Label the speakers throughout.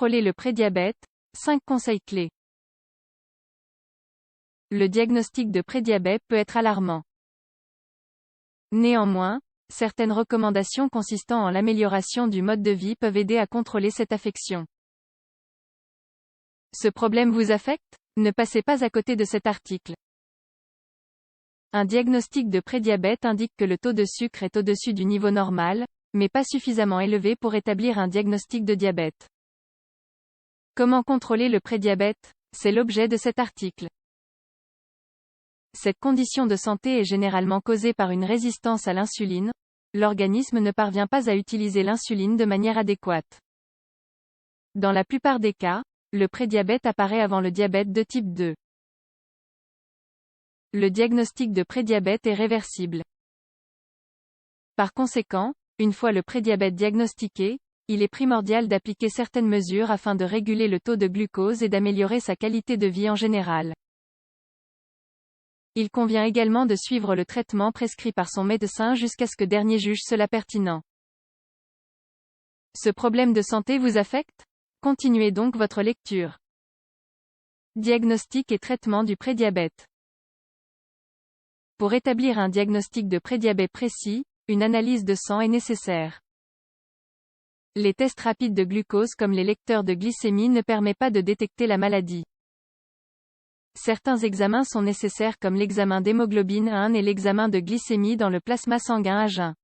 Speaker 1: contrôler le prédiabète, 5 conseils clés. Le diagnostic de prédiabète peut être alarmant. Néanmoins, certaines recommandations consistant en l'amélioration du mode de vie peuvent aider à contrôler cette affection. Ce problème vous affecte? Ne passez pas à côté de cet article. Un diagnostic de prédiabète indique que le taux de sucre est au-dessus du niveau normal, mais pas suffisamment élevé pour établir un diagnostic de diabète. Comment contrôler le prédiabète? C'est l'objet de cet article. Cette condition de santé est généralement causée par une résistance à l'insuline. L'organisme ne parvient pas à utiliser l'insuline de manière adéquate. Dans la plupart des cas, le prédiabète apparaît avant le diabète de type 2. Le diagnostic de prédiabète est réversible. Par conséquent, une fois le prédiabète diagnostiqué, il est primordial d'appliquer certaines mesures afin de réguler le taux de glucose et d'améliorer sa qualité de vie en général. Il convient également de suivre le traitement prescrit par son médecin jusqu'à ce que dernier juge cela pertinent. Ce problème de santé vous affecte? Continuez donc votre lecture. Diagnostic et traitement du prédiabète. Pour établir un diagnostic de prédiabète précis, une analyse de sang est nécessaire. Les tests rapides de glucose comme les lecteurs de glycémie ne permettent pas de détecter la maladie. Certains examens sont nécessaires comme l'examen d'hémoglobine A1 et l'examen de glycémie dans le plasma sanguin à jeun.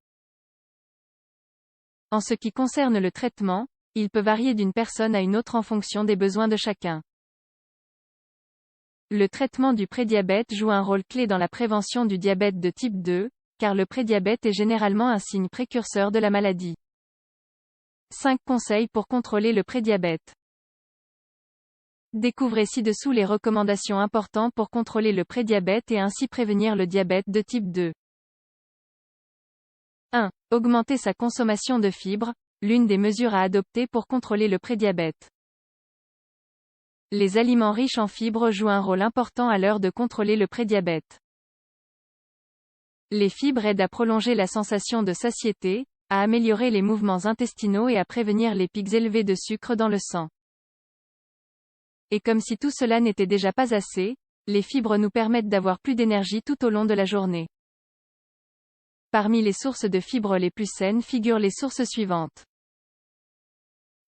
Speaker 1: En ce qui concerne le traitement, il peut varier d'une personne à une autre en fonction des besoins de chacun. Le traitement du prédiabète joue un rôle clé dans la prévention du diabète de type 2, car le prédiabète est généralement un signe précurseur de la maladie. 5 conseils pour contrôler le prédiabète. Découvrez ci-dessous les recommandations importantes pour contrôler le prédiabète et ainsi prévenir le diabète de type 2. 1. Augmenter sa consommation de fibres, l'une des mesures à adopter pour contrôler le prédiabète. Les aliments riches en fibres jouent un rôle important à l'heure de contrôler le prédiabète. Les fibres aident à prolonger la sensation de satiété, à améliorer les mouvements intestinaux et à prévenir les pics élevés de sucre dans le sang. Et comme si tout cela n'était déjà pas assez, les fibres nous permettent d'avoir plus d'énergie tout au long de la journée. Parmi les sources de fibres les plus saines figurent les sources suivantes.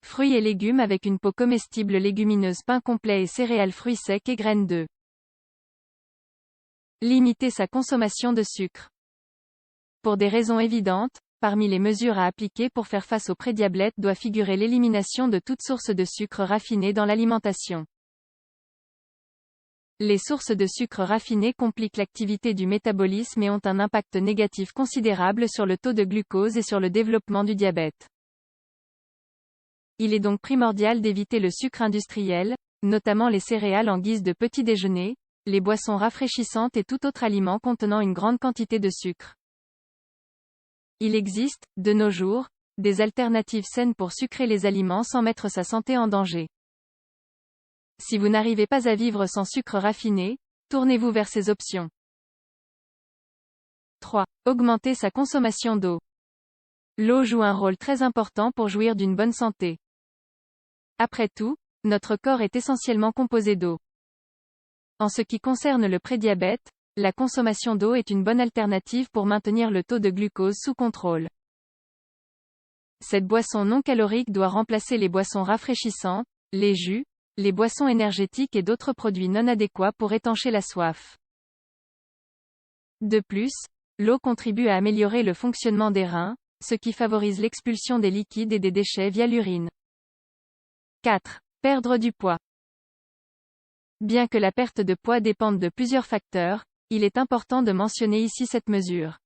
Speaker 1: Fruits et légumes avec une peau comestible, légumineuses, pain complet et céréales, fruits secs et graines d'œufs. Limiter sa consommation de sucre. Pour des raisons évidentes, parmi les mesures à appliquer pour faire face au prédiabète doit figurer l'élimination de toute source de sucre raffiné dans l'alimentation. Les sources de sucre raffiné compliquent l'activité du métabolisme et ont un impact négatif considérable sur le taux de glucose et sur le développement du diabète. Il est donc primordial d'éviter le sucre industriel, notamment les céréales en guise de petit déjeuner, les boissons rafraîchissantes et tout autre aliment contenant une grande quantité de sucre. Il existe, de nos jours, des alternatives saines pour sucrer les aliments sans mettre sa santé en danger. Si vous n'arrivez pas à vivre sans sucre raffiné, tournez-vous vers ces options. 3. Augmenter sa consommation d'eau. L'eau joue un rôle très important pour jouir d'une bonne santé. Après tout, notre corps est essentiellement composé d'eau. En ce qui concerne le prédiabète, la consommation d'eau est une bonne alternative pour maintenir le taux de glucose sous contrôle. Cette boisson non calorique doit remplacer les boissons rafraîchissantes, les jus, les boissons énergétiques et d'autres produits non adéquats pour étancher la soif. De plus, l'eau contribue à améliorer le fonctionnement des reins, ce qui favorise l'expulsion des liquides et des déchets via l'urine. 4. Perdre du poids. Bien que la perte de poids dépende de plusieurs facteurs, il est important de mentionner ici cette mesure.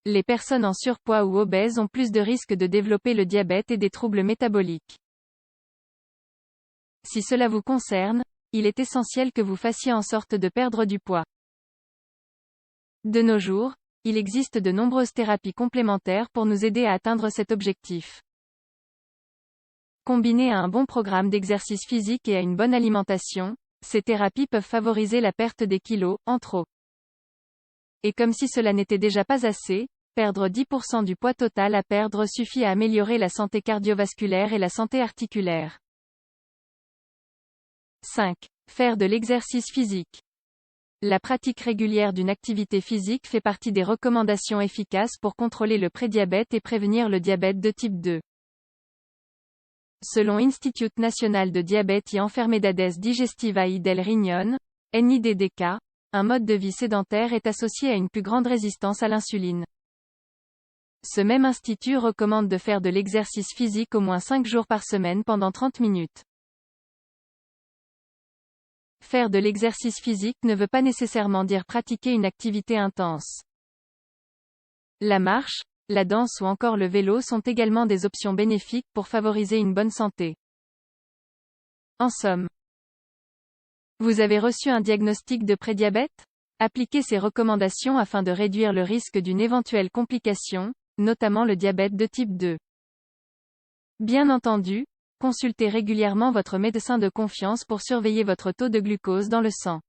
Speaker 1: Les personnes en surpoids ou obèses ont plus de risques de développer le diabète et des troubles métaboliques. Si cela vous concerne, il est essentiel que vous fassiez en sorte de perdre du poids. De nos jours, il existe de nombreuses thérapies complémentaires pour nous aider à atteindre cet objectif. Combinées à un bon programme d'exercice physique et à une bonne alimentation, ces thérapies peuvent favoriser la perte des kilos, en trop. Et comme si cela n'était déjà pas assez, Perdre 10% du poids total à perdre suffit à améliorer la santé cardiovasculaire et la santé articulaire. 5. Faire de l'exercice physique. La pratique régulière d'une activité physique fait partie des recommandations efficaces pour contrôler le prédiabète et prévenir le diabète de type 2. Selon Institut Nacional de Diabète y Enfermedades Digestivas del Riñón, NIDDK, un mode de vie sédentaire est associé à une plus grande résistance à l'insuline. Ce même institut recommande de faire de l'exercice physique au moins 5 jours par semaine pendant 30 minutes. Faire de l'exercice physique ne veut pas nécessairement dire pratiquer une activité intense. La marche, la danse ou encore le vélo sont également des options bénéfiques pour favoriser une bonne santé. En somme, vous avez reçu un diagnostic de prédiabète? Appliquez ces recommandations afin de réduire le risque d'une éventuelle complication, notamment le diabète de type 2. Bien entendu, consultez régulièrement votre médecin de confiance pour surveiller votre taux de glucose dans le sang.